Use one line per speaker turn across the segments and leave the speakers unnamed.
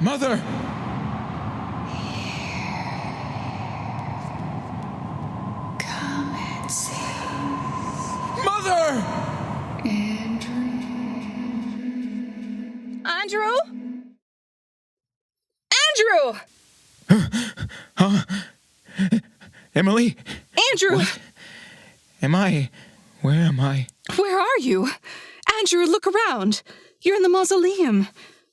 Mother!
Come and see.
Mother!
Andrew? Andrew!
Emily?
Andrew!
What? Where am I?
Where are you? Andrew, look around. You're in the mausoleum.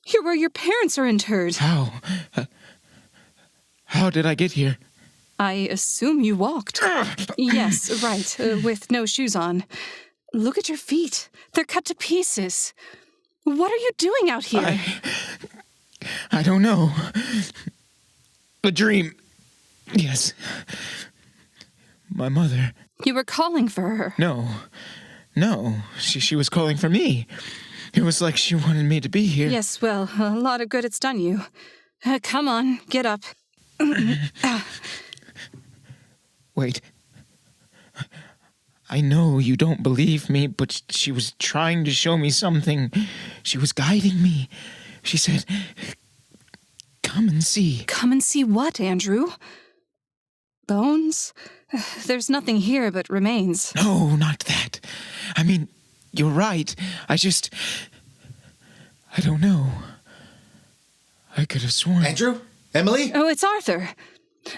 You're where your parents are interred.
How? How did I get here?
I assume you walked. Yes, right, with no shoes on. Look at your feet. They're cut to pieces. What are you doing out here?
I don't know. A dream. Yes. My mother.
You were calling for her.
No. She was calling for me. It was like she wanted me to be here.
Yes, well, a lot of good it's done you. Come on, get up.
Wait. I know you don't believe me, but she was trying to show me something. She was guiding me. She said, "Come and see."
Come and see what, Andrew? Bones? There's nothing here but remains.
No, not that. I mean, you're right. I don't know. I could have sworn.
Andrew? Emily?
Oh, it's Arthur.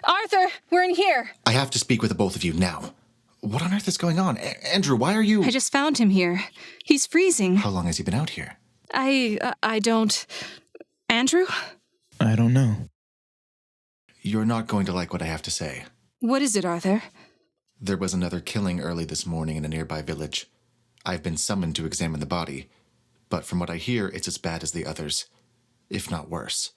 Arthur, we're in here.
I have to speak with the both of you now. What on earth is going on? Andrew, why are you...
I just found him here. He's freezing.
How long has he been out here?
I don't... Andrew?
I don't know.
You're not going to like what I have to say.
What is it, Arthur?
There was another killing early this morning in a nearby village. I've been summoned to examine the body, but from what I hear, it's as bad as the others, if not worse.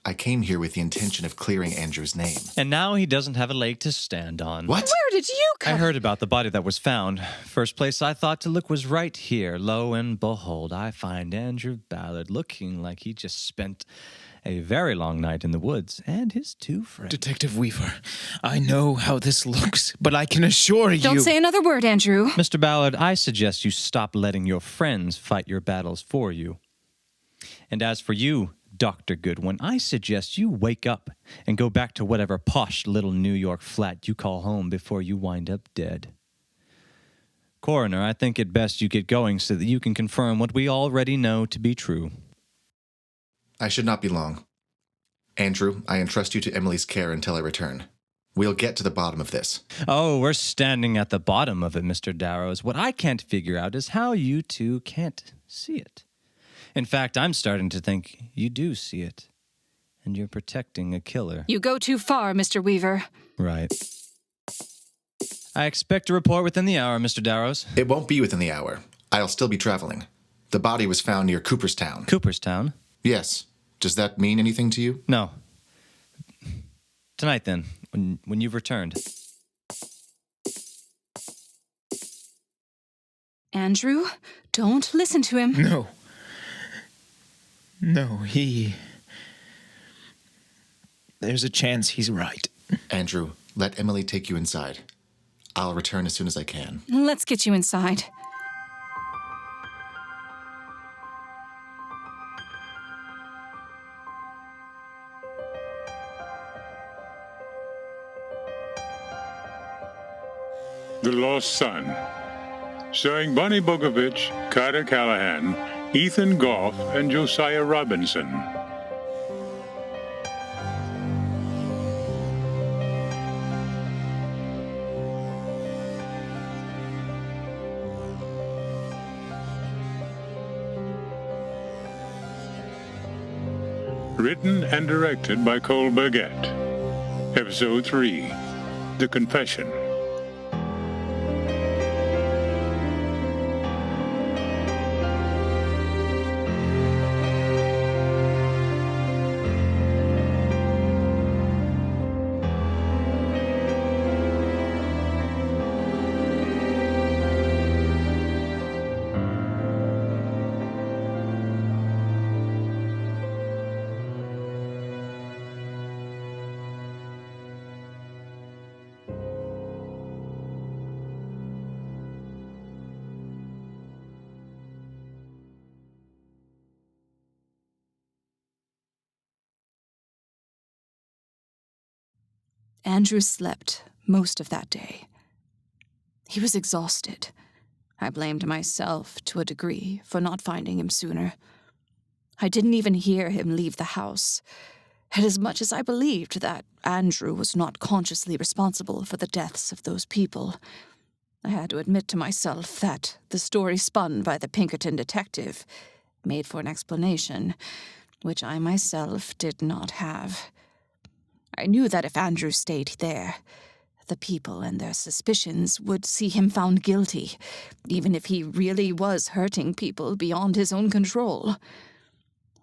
I came here with the intention of clearing Andrew's name.
And now he doesn't have a leg to stand on.
What?
Where did you come?
I heard about the body that was found. First place I thought to look was right here. Lo and behold, I find Andrew Ballard looking like he just spent a very long night in the woods, and his two friends.
Detective Weaver, I know how this looks, but I can assure you...
Don't say another word, Andrew.
Mr. Ballard, I suggest you stop letting your friends fight your battles for you. And as for you, Dr. Goodwin, I suggest you wake up and go back to whatever posh little New York flat you call home before you wind up dead. Coroner, I think it best you get going so that you can confirm what we already know to be true.
I should not be long. Andrew, I entrust you to Emily's care until I return. We'll get to the bottom of this.
Oh, we're standing at the bottom of it, Mr. Darrows. What I can't figure out is how you two can't see it. In fact, I'm starting to think you do see it. And you're protecting a killer.
You go too far, Mr. Weaver.
Right. I expect a report within the hour, Mr. Darrows.
It won't be within the hour. I'll still be traveling. The body was found near Cooperstown.
Cooperstown?
Yes. Does that mean anything to you?
No. Tonight, then, when you've returned.
Andrew, don't listen to him.
No, There's a chance he's right.
Andrew, let Emily take you inside. I'll return as soon as I can.
Let's get you inside.
The Lost Son, starring Bonnie Bogovich, Carter Callahan, Ethan Goff, and Josiah Robinson. Written and directed by Cole Burgett. Episode 3, The Confession.
Andrew slept most of that day. He was exhausted. I blamed myself to a degree for not finding him sooner. I didn't even hear him leave the house. And as much as I believed that Andrew was not consciously responsible for the deaths of those people, I had to admit to myself that the story spun by the Pinkerton detective made for an explanation, which I myself did not have. I knew that if Andrew stayed there, the people and their suspicions would see him found guilty, even if he really was hurting people beyond his own control.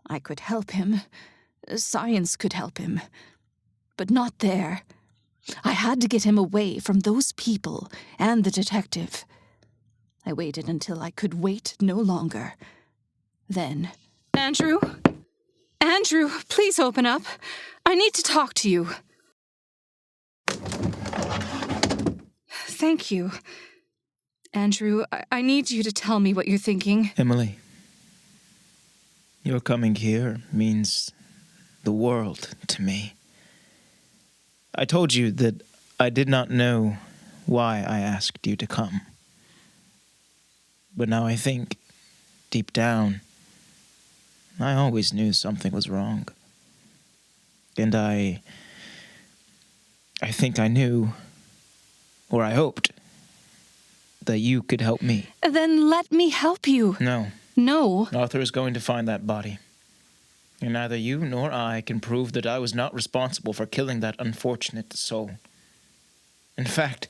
I could help him. Science could help him. But not there. I had to get him away from those people and the detective. I waited until I could wait no longer. Then... Andrew? Andrew, please open up. I need to talk to you. Thank you. Andrew, I need you to tell me what you're thinking.
Emily, your coming here means the world to me. I told you that I did not know why I asked you to come. But now I think, deep down, I always knew something was wrong. And I think I knew, or I hoped, that you could help me.
Then let me help you.
No.
No.
Arthur is going to find that body. And neither you nor I can prove that I was not responsible for killing that unfortunate soul. In fact,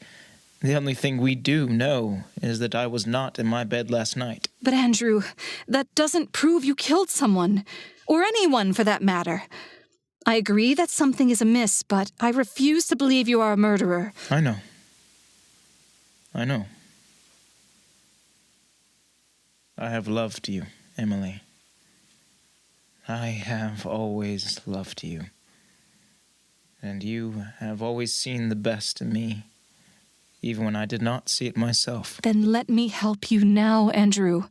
the only thing we do know is that I was not in my bed last night.
But Andrew, that doesn't prove you killed someone, or anyone for that matter. I agree that something is amiss, but I refuse to believe you are a murderer.
I know. I have loved you, Emily. I have always loved you. And you have always seen the best in me, even when I did not see it myself.
Then let me help you now, Andrew.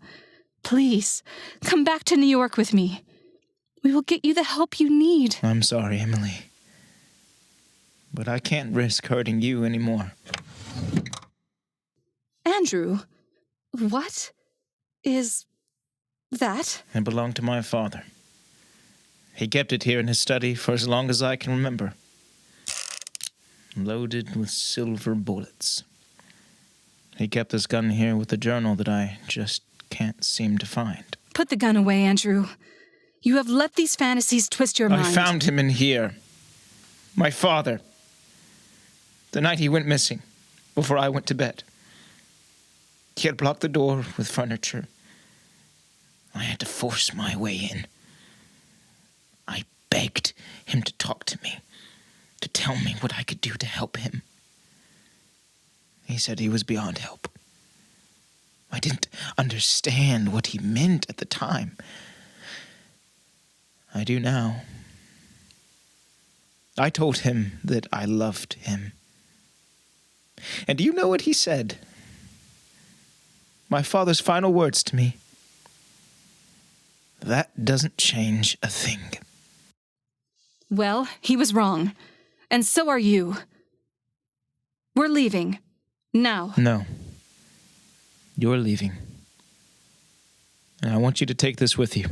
Please, come back to New York with me. We will get you the help you need.
I'm sorry, Emily. But I can't risk hurting you anymore.
Andrew, what is that?
It belonged to my father. He kept it here in his study for as long as I can remember. Loaded with silver bullets. He kept this gun here with a journal that I just can't seem to find.
Put the gun away, Andrew. You have let these fantasies twist your mind.
I found him in here. My father. The night he went missing, before I went to bed. He had blocked the door with furniture. I had to force my way in. I begged him to talk to me, to tell me what I could do to help him. He said he was beyond help. I didn't understand what he meant at the time. I do now. I told him that I loved him. And do you know what he said? My father's final words to me. That doesn't change a thing.
Well, he was wrong. And so are you. We're leaving. Now.
No. You're leaving. And I want you to take this with you.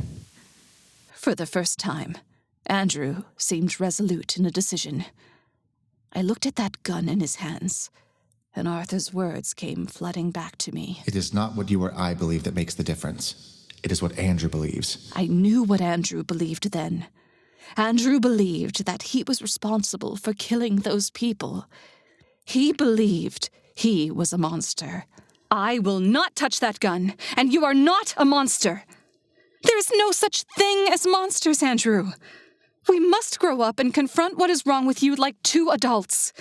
For the first time, Andrew seemed resolute in a decision. I looked at that gun in his hands, and Arthur's words came flooding back to me.
It is not what you or I believe that makes the difference. It is what Andrew believes.
I knew what Andrew believed then. Andrew believed that he was responsible for killing those people. He believed he was a monster. I will not touch that gun, and you are not a monster. There is no such thing as monsters, Andrew. We must grow up and confront what is wrong with you like two adults.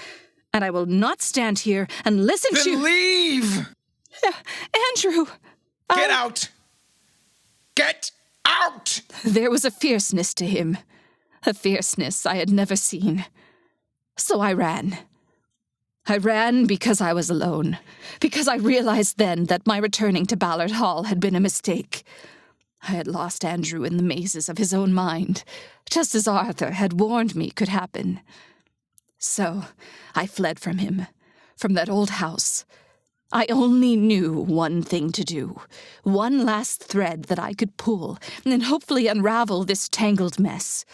And I will not stand here and listen to—
Then leave!
Andrew!
Get out! Get out!
There was a fierceness to him. A fierceness I had never seen. So I ran. I ran because I was alone. Because I realized then that my returning to Ballard Hall had been a mistake. I had lost Andrew in the mazes of his own mind, just as Arthur had warned me could happen. So I fled from him, from that old house. I only knew one thing to do, one last thread that I could pull, and hopefully unravel this tangled mess.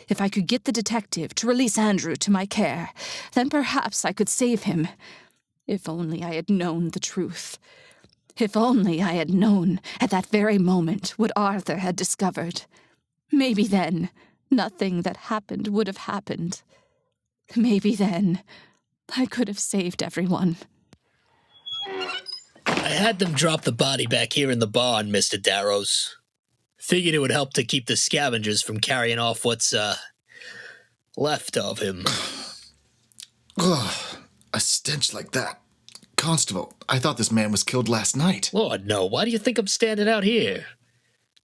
If I could get the detective to release Andrew to my care, then perhaps I could save him. If only I had known the truth. If only I had known at that very moment what Arthur had discovered. Maybe then, nothing that happened would have happened. Maybe then, I could have saved everyone.
I had them drop the body back here in the barn, Mr. Darrows. Figured it would help to keep the scavengers from carrying off what's, left of him.
Ugh, a stench like that. Constable, I thought this man was killed last night.
Lord, no. Why do you think I'm standing out here?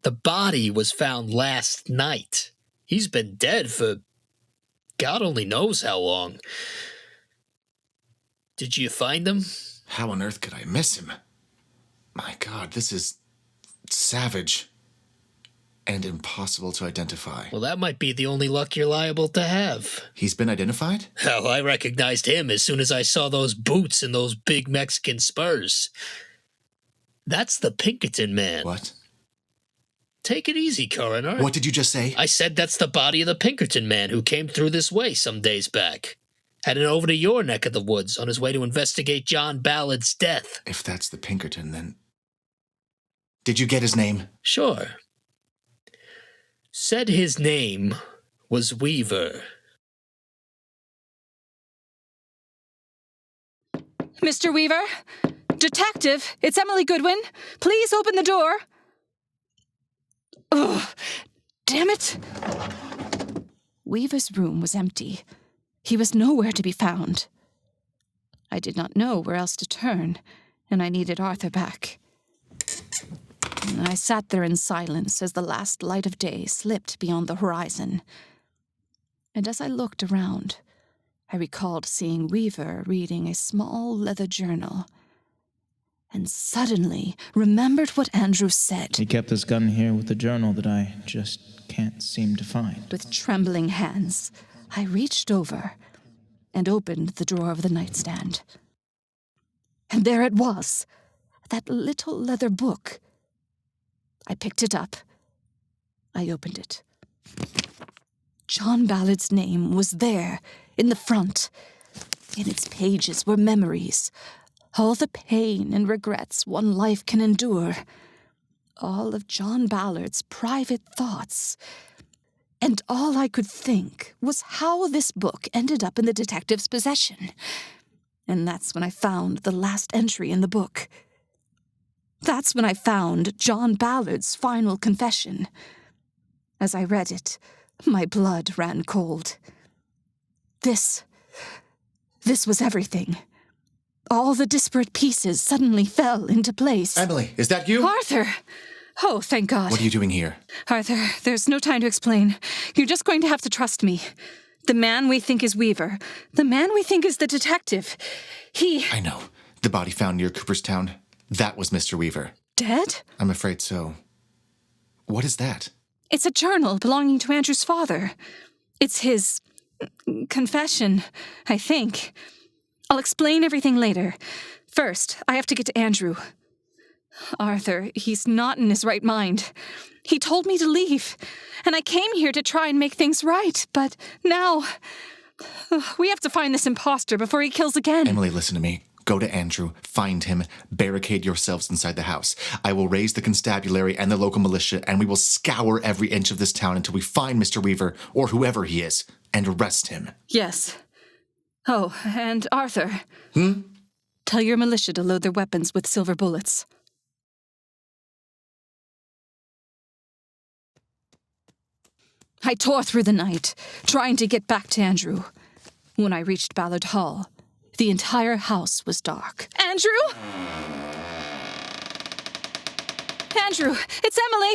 The body was found last night. He's been dead for God only knows how long. Did you find him?
How on earth could I miss him? My God, this is savage and impossible to identify.
Well, that might be the only luck you're liable to have.
He's been identified?
Hell, I recognized him as soon as I saw those boots and those big Mexican spurs. That's the Pinkerton man.
What?
Take it easy, Coroner.
What did you just say?
I said that's the body of the Pinkerton man who came through this way some days back. Heading over to your neck of the woods on his way to investigate John Ballard's death.
If that's the Pinkerton, then... Did you get his name?
Sure. Said his name was Weaver.
Mr. Weaver? Detective, it's Emily Goodwin. Please open the door. Ugh, damn it. Weaver's room was empty. He was nowhere to be found. I did not know where else to turn, and I needed Arthur back. I sat there in silence as the last light of day slipped beyond the horizon. And as I looked around, I recalled seeing Weaver reading a small leather journal, and suddenly remembered what Andrew said.
He kept this gun here with the journal that I just can't seem to find.
With trembling hands, I reached over and opened the drawer of the nightstand. And there it was, that little leather book. I picked it up. I opened it. John Ballard's name was there, in the front. In its pages were memories, all the pain and regrets one life can endure, all of John Ballard's private thoughts. And all I could think was how this book ended up in the detective's possession. And that's when I found the last entry in the book. That's when I found John Ballard's final confession. As I read it, my blood ran cold. This was everything. All the disparate pieces suddenly fell into place.
Emily, is that you?
Arthur! Oh, thank God.
What are you doing here?
Arthur, there's no time to explain. You're just going to have to trust me. The man we think is Weaver. The man we think is the detective.
I know. The body found near Cooperstown. That was Mr. Weaver.
Dead?
I'm afraid so. What is that?
It's a journal belonging to Andrew's father. It's his confession, I think. I'll explain everything later. First, I have to get to Andrew. Arthur, he's not in his right mind. He told me to leave, and I came here to try and make things right, but now we have to find this imposter before he kills again.
Emily, listen to me. Go to Andrew, find him, barricade yourselves inside the house. I will raise the constabulary and the local militia, and we will scour every inch of this town until we find Mr. Weaver, or whoever he is, and arrest him.
Yes. Oh, and Arthur.
Hmm?
Tell your militia to load their weapons with silver bullets. I tore through the night, trying to get back to Andrew. When I reached Ballard Hall, the entire house was dark. Andrew? Andrew, it's Emily!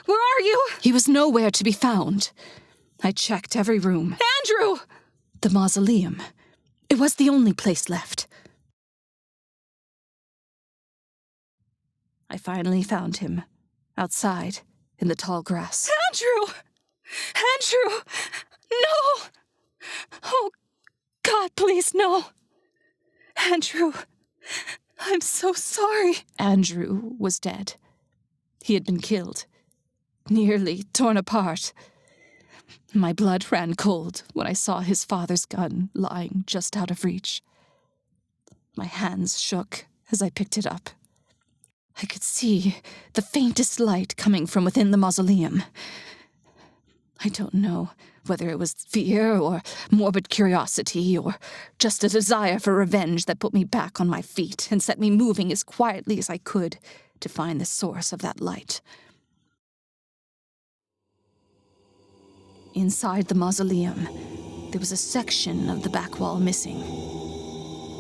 Where are you? He was nowhere to be found. I checked every room. Andrew! The mausoleum. It was the only place left. I finally found him, outside, in the tall grass. Andrew! Andrew! No! Oh, God, please, no. Andrew, I'm so sorry. Andrew was dead. He had been killed, nearly torn apart. My blood ran cold when I saw his father's gun lying just out of reach. My hands shook as I picked it up. I could see the faintest light coming from within the mausoleum. I don't know whether it was fear or morbid curiosity or just a desire for revenge that put me back on my feet and set me moving as quietly as I could to find the source of that light. Inside the mausoleum, there was a section of the back wall missing.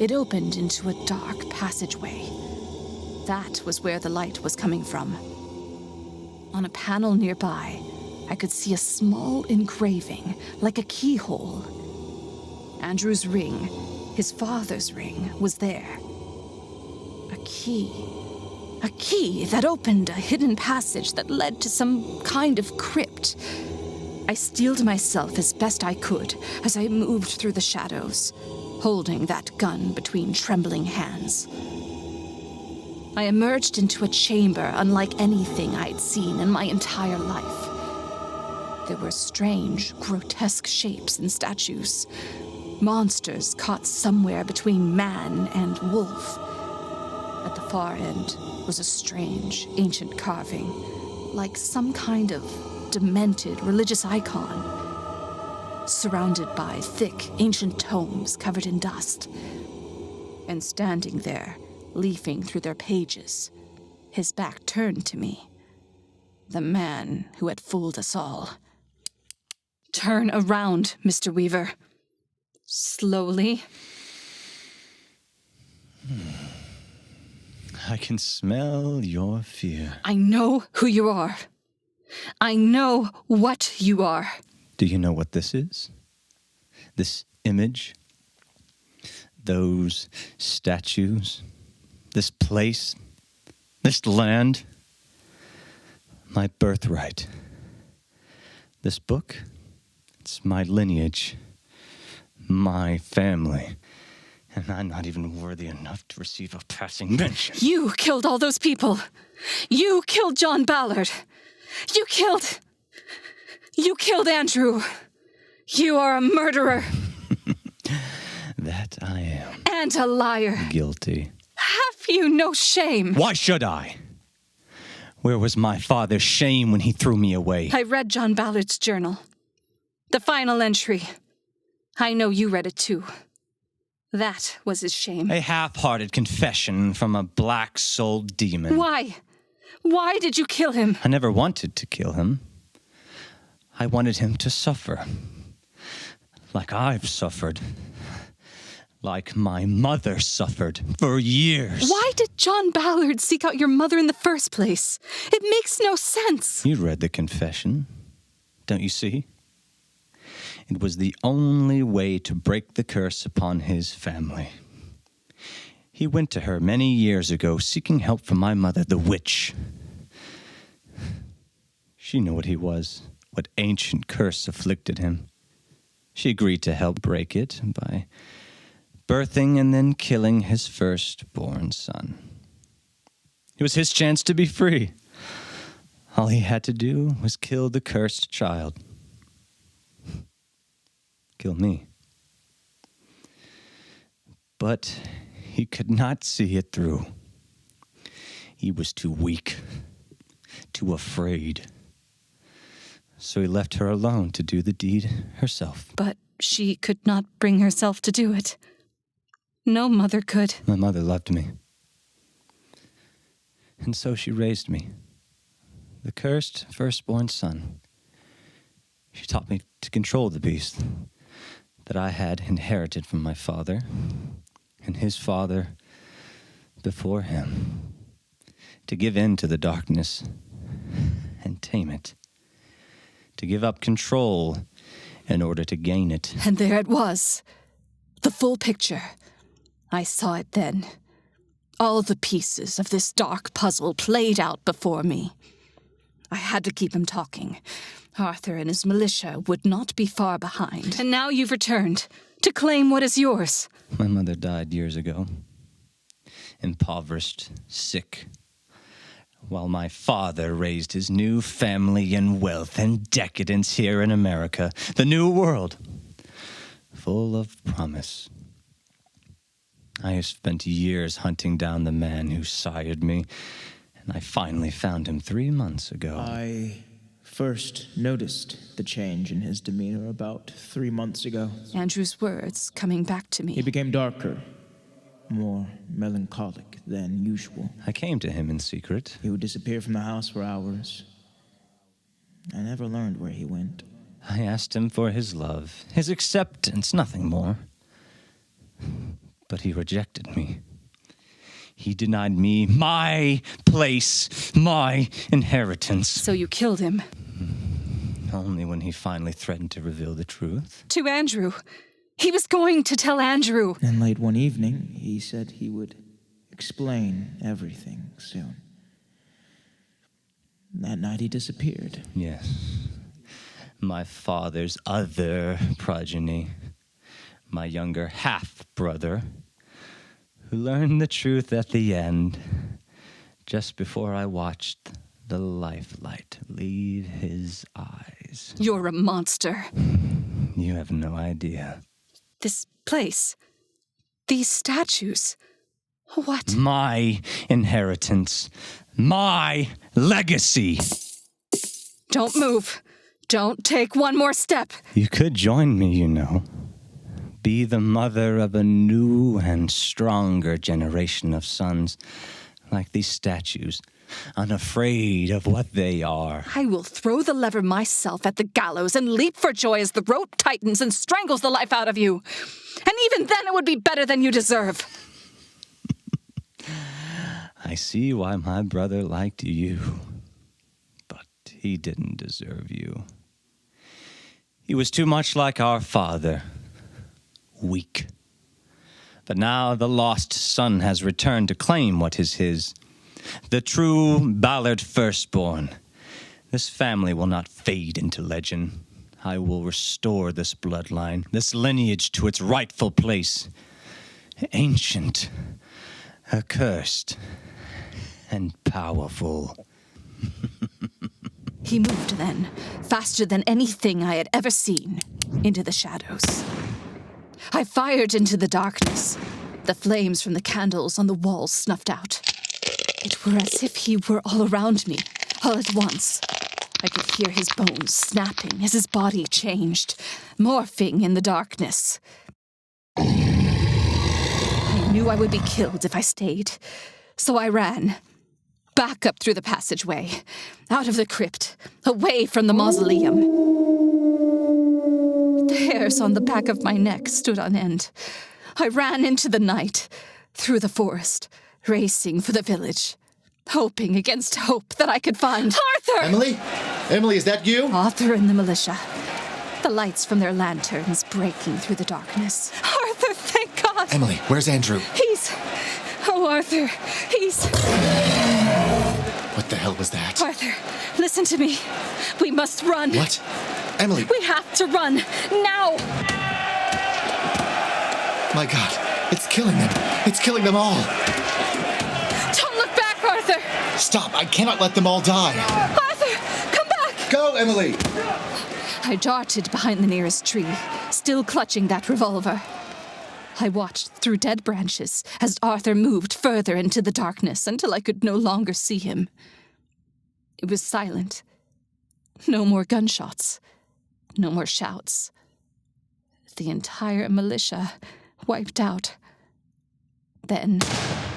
It opened into a dark passageway. That was where the light was coming from. On a panel nearby, I could see a small engraving, like a keyhole. Andrew's ring, his father's ring, was there. A key that opened a hidden passage that led to some kind of crypt. I steeled myself as best I could as I moved through the shadows, holding that gun between trembling hands. I emerged into a chamber unlike anything I'd seen in my entire life. There were strange, grotesque shapes and statues, monsters caught somewhere between man and wolf. At the far end was a strange, ancient carving, like some kind of demented religious icon, surrounded by thick, ancient tomes covered in dust. And standing there, leafing through their pages, his back turned to me, the man who had fooled us all. Turn around, Mr. Weaver. Slowly.
I can smell your fear.
I know who you are. I know what you are.
Do you know what this is? This image? Those statues? This place? This land? My birthright. This book? It's my lineage. My family. And I'm not even worthy enough to receive a passing mention.
You killed all those people. You killed John Ballard. You killed Andrew. You are a murderer.
That I am.
And a liar.
Guilty.
Have you no shame?
Why should I? Where was my father's shame when he threw me away?
I read John Ballard's journal. The final entry. I know you read it too. That was his shame.
A half-hearted confession from a black-souled demon.
Why? Why did you kill him?
I never wanted to kill him. I wanted him to suffer. Like I've suffered. Like my mother suffered for years.
Why did John Ballard seek out your mother in the first place? It makes no sense.
You read the confession, don't you see? It was the only way to break the curse upon his family. He went to her many years ago, seeking help from my mother, the witch. She knew what he was, what ancient curse afflicted him. She agreed to help break it by birthing and then killing his firstborn son. It was his chance to be free. All he had to do was kill the cursed child. Kill me. But he could not see it through. He was too weak, too afraid. So he left her alone to do the deed herself.
But she could not bring herself to do it. No mother could.
My mother loved me. And so she raised me, the cursed firstborn son. She taught me to control the beast that I had inherited from my father and his father before him, to give in to the darkness and tame it, to give up control in order to gain it.
And there it was, the full picture. I saw it then. All the pieces of this dark puzzle played out before me. I had to keep him talking. Arthur and his militia would not be far behind. And now you've returned, to claim what is yours.
My mother died years ago. Impoverished, sick. While my father raised his new family in wealth and decadence here in America. The new world. Full of promise. I have spent years hunting down the man who sired me, and I finally found him 3 months ago.
I first noticed the change in his demeanor about 3 months ago.
Andrew's words coming back to
He
me.
became darker, more melancholic than usual.
I came to him in secret.
He would disappear from the house for hours. I never learned where he went.
I asked him for his love, his acceptance, nothing more. But he rejected me. He denied me my place, my inheritance.
So you killed him.
Only when he finally threatened to reveal the truth.
To Andrew. He was going to tell Andrew.
And late one evening, he said he would explain everything soon. That night he disappeared.
Yes. My father's other progeny. My younger half-brother, who learned the truth at the end, just before I watched the lifelight leave his eyes.
You're a monster.
You have no idea.
This place. These statues. What?
My inheritance. My legacy.
Don't move. Don't take one more step.
You could join me, you know. Be the mother of a new and stronger generation of sons, like these statues, unafraid of what they are.
I will throw the lever myself at the gallows and leap for joy as the rope tightens and strangles the life out of you. And even then it would be better than you deserve.
I see why my brother liked you, but he didn't deserve you. He was too much like our father. Weak. But now the lost son has returned to claim what is his. The true Ballard firstborn. This family will not fade into legend. I will restore this bloodline, this lineage to its rightful place. Ancient, accursed, and powerful.
He moved then, faster than anything I had ever seen, into the shadows. I fired into the darkness. The flames from the candles on the walls snuffed out. It were as if he were all around me, all at once. I could hear his bones snapping as his body changed, morphing in the darkness. I knew I would be killed if I stayed, so I ran. Back up through the passageway, out of the crypt, away from the mausoleum. The hairs on the back of my neck stood on end. I ran into the night, through the forest, racing for the village, hoping against hope that I could find Arthur!
Emily? Emily, is that you?
Arthur and the militia. The lights from their lanterns breaking through the darkness. Arthur, thank God!
Emily, where's Andrew?
Oh, Arthur,
What the hell was that?
Arthur, listen to me. We must run.
What? Emily!
We have to run, now!
My God, it's killing them. It's killing them all.
Don't look back, Arthur!
Stop, I cannot let them all die.
Arthur, come back!
Go, Emily!
I darted behind the nearest tree, still clutching that revolver. I watched through dead branches as Arthur moved further into the darkness until I could no longer see him. It was silent. No more gunshots. No more shouts. The entire militia wiped out. Then...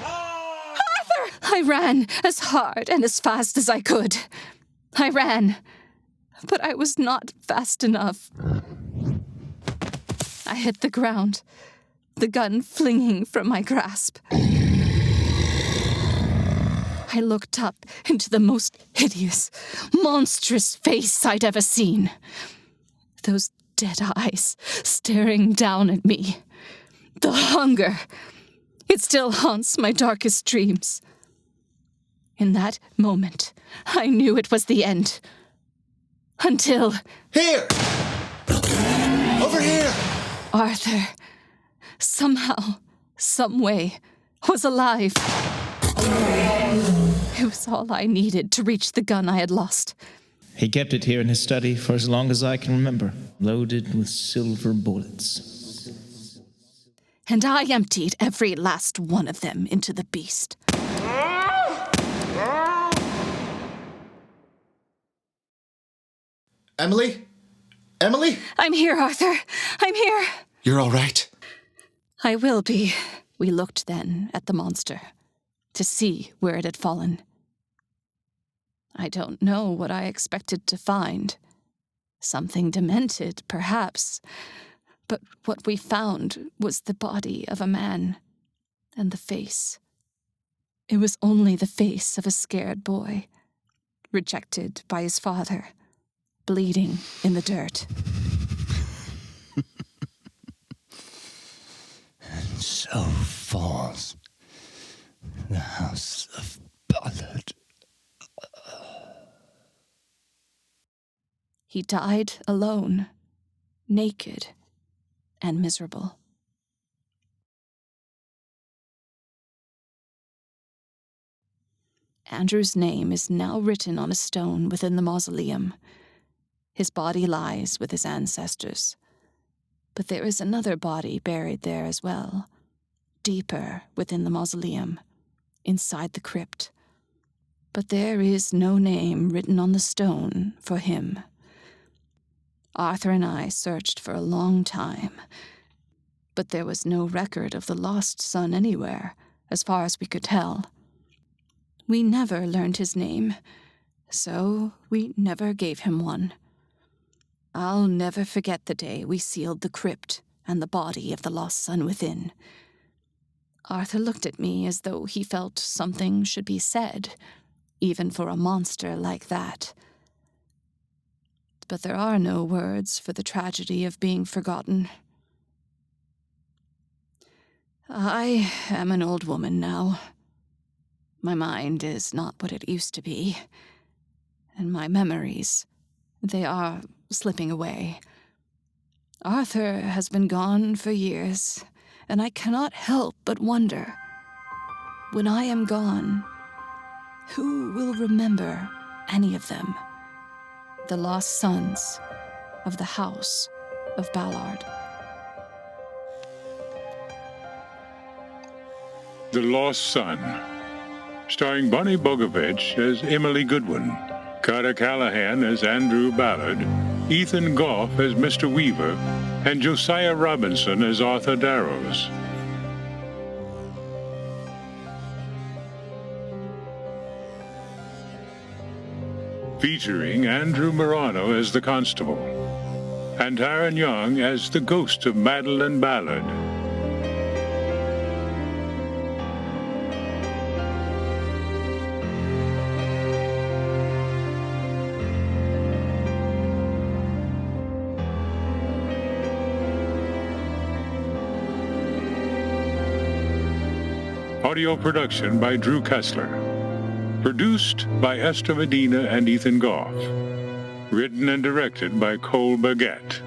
Arthur! I ran as hard and as fast as I could. I ran, but I was not fast enough. I hit the ground, the gun flinging from my grasp. I looked up into the most hideous, monstrous face I'd ever seen. Those dead eyes staring down at me. The hunger. It still haunts my darkest dreams. In that moment, I knew it was the end. Until...
Here! Over here!
Arthur, somehow, some way, was alive. It was all I needed to reach the gun I had lost.
He kept it here in his study for as long as I can remember, loaded with silver bullets.
And I emptied every last one of them into the beast.
Emily? Emily?
I'm here, Arthur. I'm here.
You're all right?
I will be. We looked then at the monster to see where it had fallen. I don't know what I expected to find. Something demented, perhaps. But what we found was the body of a man and the face. It was only the face of a scared boy, rejected by his father, bleeding in the dirt.
And so falls the house of Ballard.
He died alone, naked, and miserable. Andrew's name is now written on a stone within the mausoleum. His body lies with his ancestors. But there is another body buried there as well, deeper within the mausoleum, inside the crypt. But there is no name written on the stone for him. Arthur and I searched for a long time, but there was no record of the lost son anywhere, as far as we could tell. We never learned his name, so we never gave him one. I'll never forget the day we sealed the crypt and the body of the lost son within. Arthur looked at me as though he felt something should be said, even for a monster like that. But there are no words for the tragedy of being forgotten. I am an old woman now. My mind is not what it used to be, and my memories, they are slipping away. Arthur has been gone for years, and I cannot help but wonder, when I am gone, who will remember any of them? The lost sons of the House of Ballard.
The Lost Son, starring Bonnie Bogovich as Emily Goodwin, Carter Callahan as Andrew Ballard, Ethan Goff as Mr. Weaver, and Josiah Robinson as Arthur Darrows. Featuring Andrew Morano as the constable, and Taron Young as the ghost of Madeline Ballard. Audio production by Drew Kessler. Produced by Esther Medina and Ethan Goff. Written and directed by Cole Baguette.